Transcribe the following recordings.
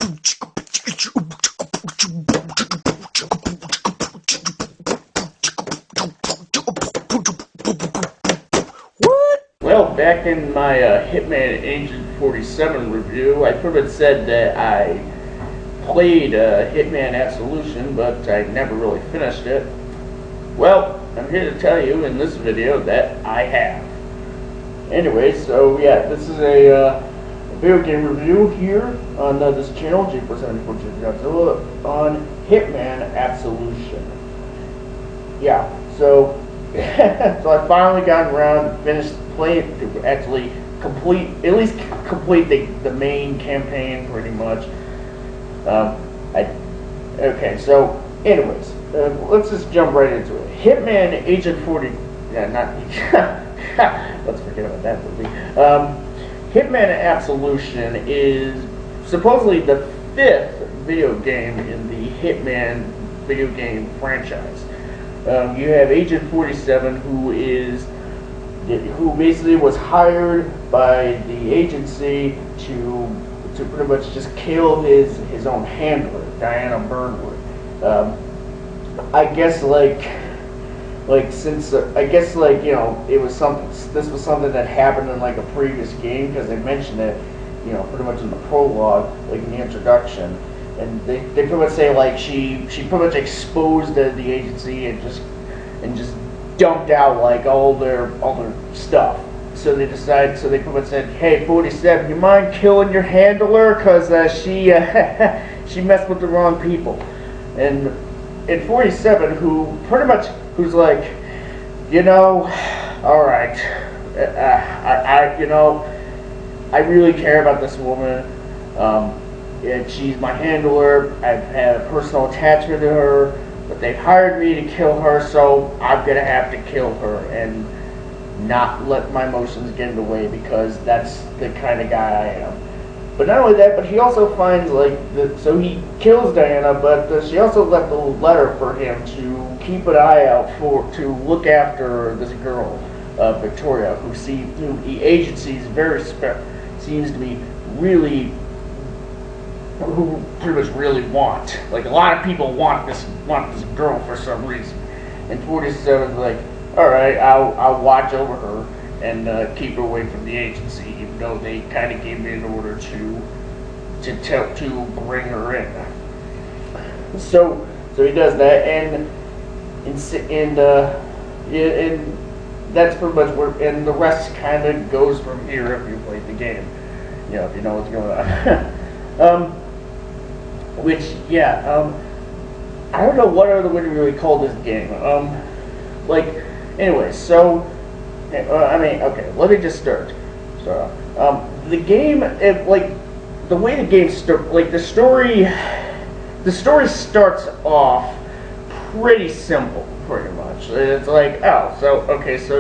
Well, back in my Hitman Agent 47 review, I pretty much said that I played Hitman Absolution, but I never really finished it. Well, I'm here to tell you in this video that I have. Anyway, so yeah, this is a video game review here on this channel, G474 Godzilla, on Hitman Absolution. Yeah, so so I finally got around to finish playing, to actually complete the main campaign pretty much. Okay, so anyways, let's just jump right into it. Hitman Agent 40, yeah, not, let's forget about that movie. Hitman Absolution is supposedly the 5th video game in the Hitman video game franchise. You have Agent 47, who basically was hired by the agency to pretty much just kill his own handler, Diana Burnwood. I guess you know, it was something. This was something that happened in like a previous game, because they mentioned it, you know, pretty much in the prologue, like in the introduction, and they pretty much say like she pretty much exposed the agency and just dumped out like all their stuff. So they pretty much said, "Hey, 47, you mind killing your handler, because she she messed with the wrong people." And 47, who's like, you know, all right, I really care about this woman, and she's my handler. I've had a personal attachment to her, but they've hired me to kill her, so I'm gonna have to kill her and not let my emotions get in the way, because that's the kind of guy I am. But not only that, but he also finds so he kills Diana, but she also left a letter for him to keep an eye out for, to look after this girl, Victoria, who the agency is seems to be really, who pretty much really want. Like, a lot of people want this girl for some reason. And 47 is like, all right, I'll watch over her and keep her away from the agency, even though they kind of gave me an order to bring her in. So he does that, and that's pretty much where, and the rest kind of goes from here if you played the game, you know, if you know what's going on. I don't know what other way to really call this game. Anyway, so. Okay, let me just start. So, the game, the way the game the story starts off pretty simple, pretty much. It's like, oh, so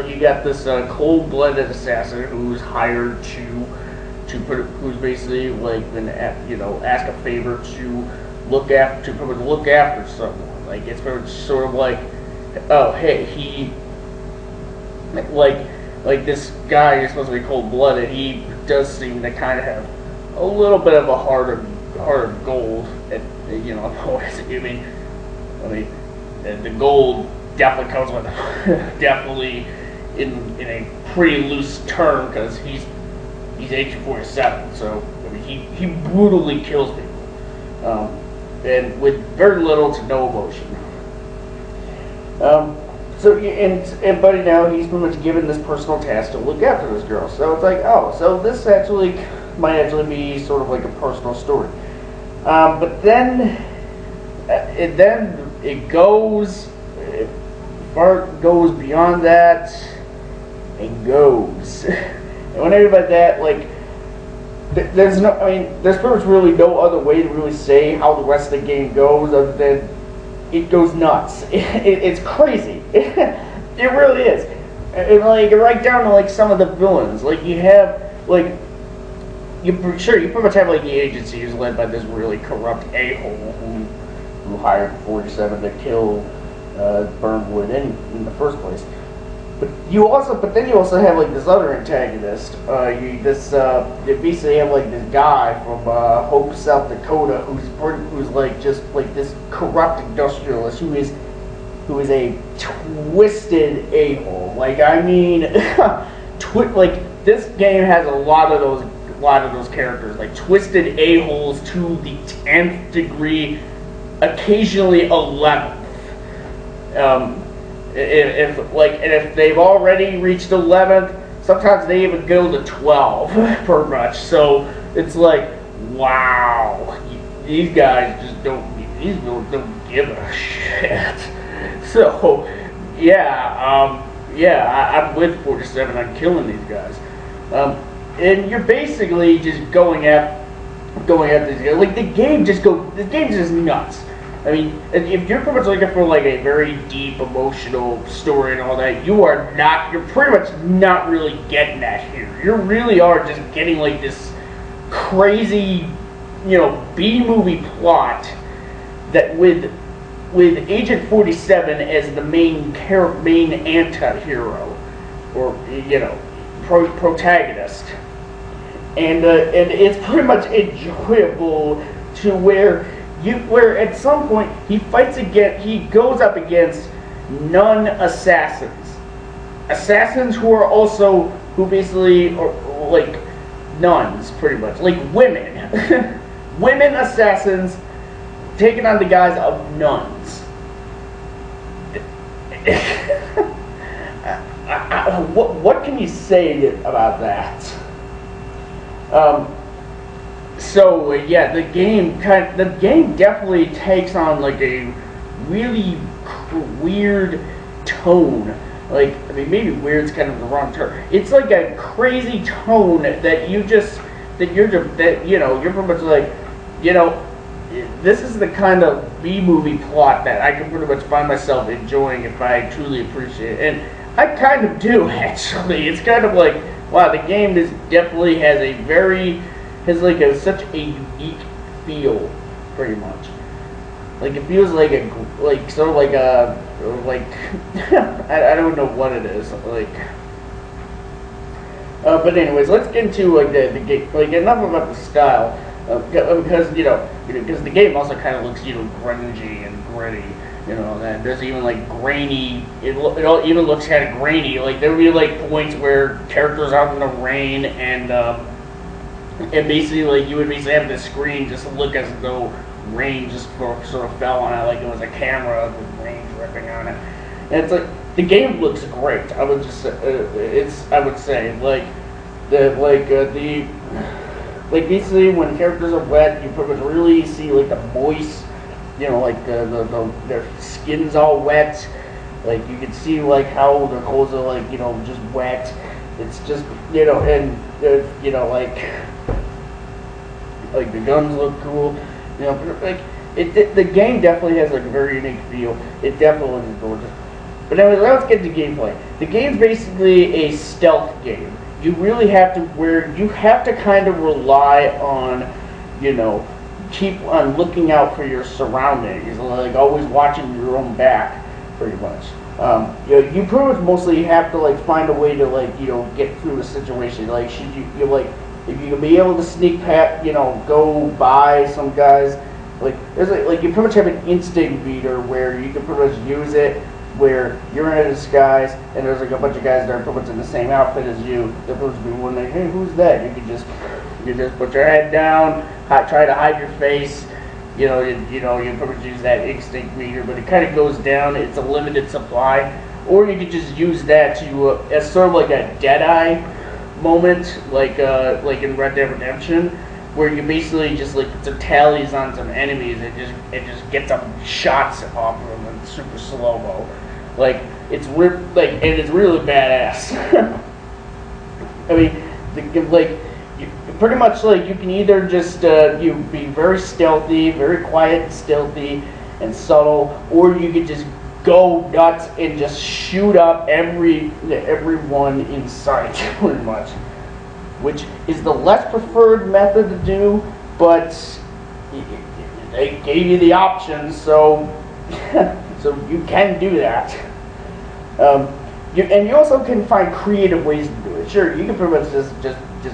you got this cold-blooded assassin who's hired who's basically been asked a favor to look after someone. Like, it's sort of like, oh, hey, he. Like this guy is supposed to be cold-blooded. He does seem to kind of have a little bit of a heart of gold. The gold definitely comes with definitely in a pretty loose term, because he's Agent 47. So he brutally kills people, and with very little to no emotion. So, and Buddy now, he's pretty much given this personal task to look after this girl. So it's like, oh, so this might actually be sort of like a personal story. But then it goes beyond that, and goes. And when I mean by that, there's pretty much really no other way to really say how the rest of the game goes other than it goes nuts. It's crazy. It really is. And right down to some of the villains. You have you pretty much have the agency who's led by this really corrupt a-hole who hired 47 to kill Burnwood in the first place. But then you also have like this other antagonist. You basically have like this guy from Hope, South Dakota, who's like just like this corrupt industrialist who is a twisted a-hole. Like I mean, like this game has a lot of those characters, like twisted a-holes to the 10th degree, occasionally 11th. If they've already reached 11th, sometimes they even go to 12 per much. So it's like, wow, these guys just these people don't give a shit. So I'm with 47 on killing these guys. And you're basically just going at these guys. Like the game just nuts. I mean, if you're pretty much looking for like a very deep emotional story and all that, you're pretty much not really getting that here. You really are just getting like this crazy, B-movie plot that with Agent 47 as the main anti-hero, or protagonist, and it's pretty much enjoyable to where at some point he goes up against assassins who basically are like nuns, pretty much like women assassins taking on the guise of nuns. What can you say about that? The game definitely takes on like a really weird tone. Like, I mean, maybe weird's kind of the wrong term. It's like a crazy tone that you're pretty much like, this is the kind of B-movie plot that I can pretty much find myself enjoying if I truly appreciate it. And I kind of do, actually. It's kind of like, wow, the game definitely has such a unique feel, pretty much. Like it feels like I don't know what it is, like. But anyways, let's get into like the game. Like enough about the style, because the game also kind of looks grungy and gritty. And there's even like grainy. It even looks kind of grainy. Like there will be like points where characters out in the rain and basically like you would basically have the screen just look as though rain just sort of fell on it, like it was a camera with rain dripping on it. And it's like the game looks great. I would just say basically when characters are wet, you pretty much really see like the moist. Like their skin's all wet. Like you can see like how their clothes are like just wet. It's just like the guns look cool. Like the game definitely has like a very unique feel. It definitely is gorgeous. But anyway, let's get to gameplay. The game's basically a stealth game. You really have to kind of rely on keep on looking out for your surroundings, like always watching your own back, pretty much. You pretty much mostly have to like find a way to get through the situation. Like should you if you can be able to sneak past, go by some guys. Like there's like you pretty much have an instinct meter where you can pretty much use it where you're in a disguise and there's like a bunch of guys that are pretty much in the same outfit as you. They're supposed to be wondering, hey, who's that? You can just put your head down, try to hide your face. You pretty much use that instinct meter, but it kind of goes down. It's a limited supply, or you could just use that to as sort of like a Deadeye moment, like in Red Dead Redemption, where you basically just like put some tallies on some enemies and just get some shots off of them in super slow mo. Like it's and it's really badass. I mean, pretty much like you can either just you be very stealthy, very quiet and stealthy and subtle, or you could just go nuts and just shoot up everyone in sight, pretty much, which is the less preferred method to do, but they gave you the option, so so you can do that. you also can find creative ways to do it. Sure, you can pretty much just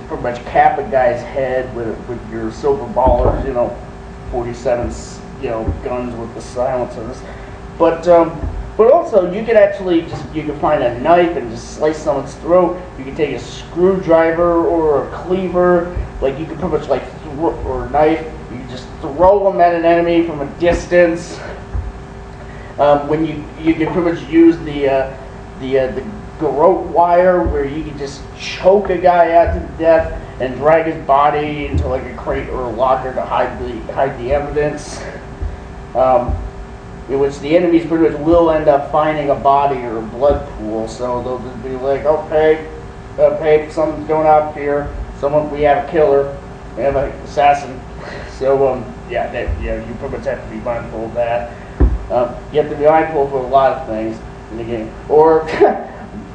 pretty much cap a guy's head with your silver ballers, 47s, guns with the silencers. But also you could actually you can find a knife and just slice someone's throat. You can take a screwdriver or a cleaver, like you can pretty much or a knife. You can just throw them at an enemy from a distance. When you can pretty much use the garrote wire, where you can just choke a guy out to death and drag his body into like a crate or a locker to hide the evidence. In which the enemies pretty much will end up finding a body or a blood pool, so they'll just be like, okay, something's going on here. We have a killer, we have an assassin. So you pretty much have to be mindful of that. You have to be mindful for a lot of things in the game. Or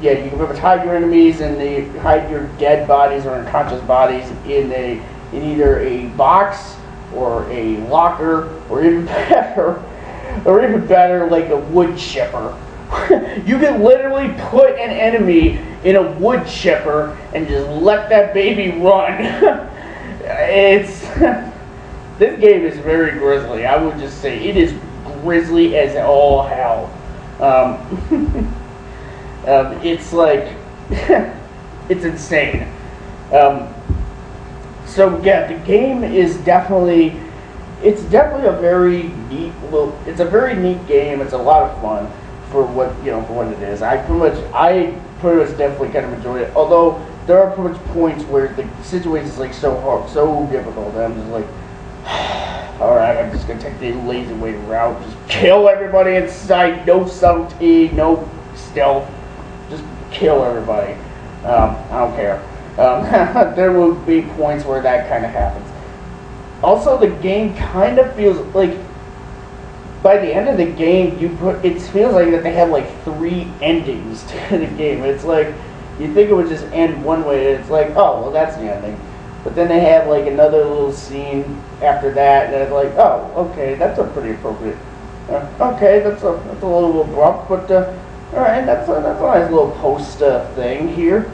you can pretty much hide your enemies and hide your dead bodies or unconscious bodies in either a box or a locker, or even better, like a wood chipper. You can literally put an enemy in a wood chipper and just let that baby run. This game is very grisly. I would just say it is grisly as all hell. It's like it's insane. So yeah, the game is definitely. It's definitely a very neat. It's a very neat game. It's a lot of fun for what it is. I pretty much definitely kind of enjoy it. Although there are pretty much points where the situation is like so hard, so difficult that I'm just like, all right, I'm just gonna take the lazy way route. Just kill everybody in sight. No subtlety, no stealth. Just kill everybody. I don't care. There will be points where that kind of happens. Also, the game kind of feels like, by the end of the game, it feels like that they have like 3 endings to the game. It's like, you think it would just end one way, and it's like, oh, well, that's the ending. But then they have like another little scene after that, and it's like, oh, okay, that's a pretty appropriate. Okay, that's a little abrupt, but all right, that's a nice little post thing here.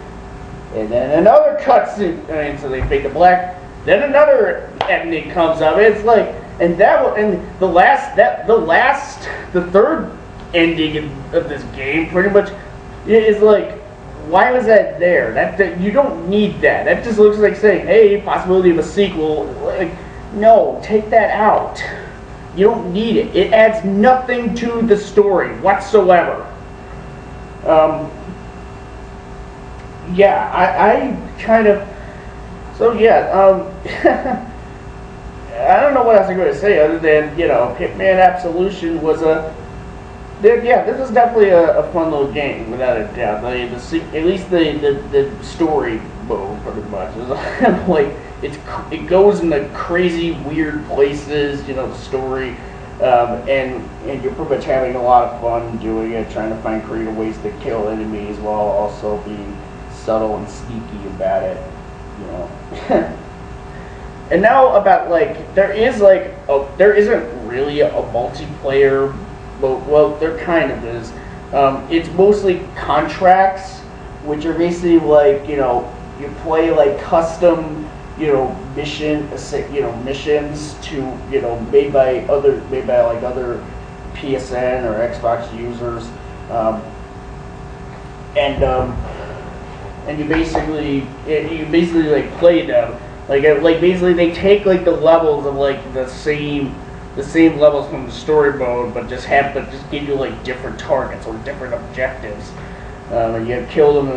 And then another cutscene, so they fade to black. Then another ending comes up. It's like, the third ending of this game pretty much is like, why was that there? That you don't need that. That just looks like saying, hey, possibility of a sequel. Like, no, take that out. You don't need it. It adds nothing to the story whatsoever. I kind of. So yeah, I don't know what else I'm going to say other than, Hitman Absolution was this is definitely a fun little game, without a doubt. At least the story mode, pretty much, is like it goes into crazy, weird places. The story, and you're pretty much having a lot of fun doing it, trying to find creative ways to kill enemies while also being subtle and sneaky about it. And now about there isn't really a multiplayer mode. Well, there kind of is. It's mostly contracts, which are basically you play custom missions to made by other PSN or Xbox users, and you basically play them basically they take the levels of the same levels from the story mode, but just give you different targets or different objectives. And you have to kill them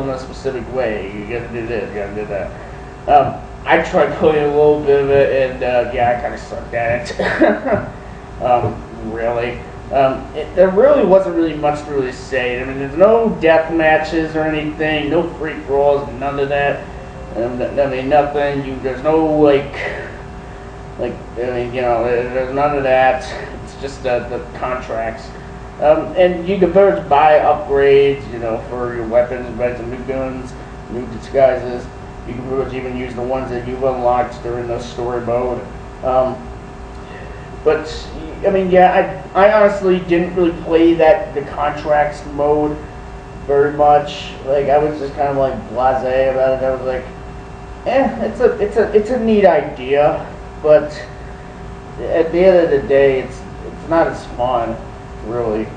in a specific way. You gotta do this, you gotta do that. I tried playing a little bit of it, and I kind of sucked at it. Really. There really wasn't really much to really say. I mean, there's no death matches or anything, no free for-alls, none of that. Nothing. There's no there's none of that. It's just the contracts. And you can pretty much buy upgrades, for your weapons, buy some new guns, new disguises. You can pretty much even use the ones that you've unlocked during the story mode. But I honestly didn't really play the contracts mode very much. Like I was just kind of like blasé about it. I was like, it's a neat idea, but at the end of the day, it's not as fun, really.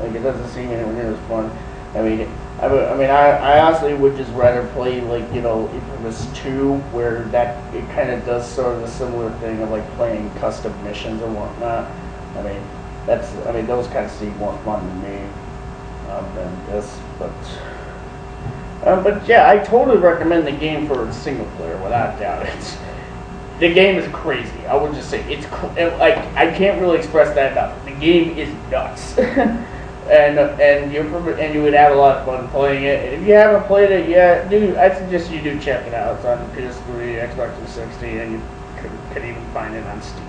Like it doesn't seem anywhere near as fun. I mean, I honestly would just rather play like Infamous 2, where that it kind of does sort of a similar thing of like playing custom missions and whatnot. I mean, those kind of seem more fun to me than this. But yeah, I totally recommend the game for single player without a doubt. The game is crazy. I would just say like I can't really express that enough. The game is nuts. And you would have a lot of fun playing it. And if you haven't played it yet, I suggest you do check it out. It's on PS3, Xbox 360, and you could even find it on Steam.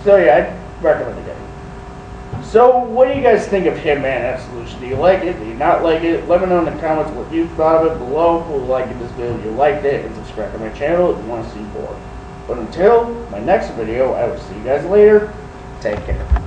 So yeah, I'd recommend the game. So what do you guys think of Hitman Absolution? Do you like it? Do you not like it? Let me know in the comments what you thought of it below. If you liked this video, if you liked it, and subscribe to my channel if you want to see more. But until my next video, I will see you guys later. Take care.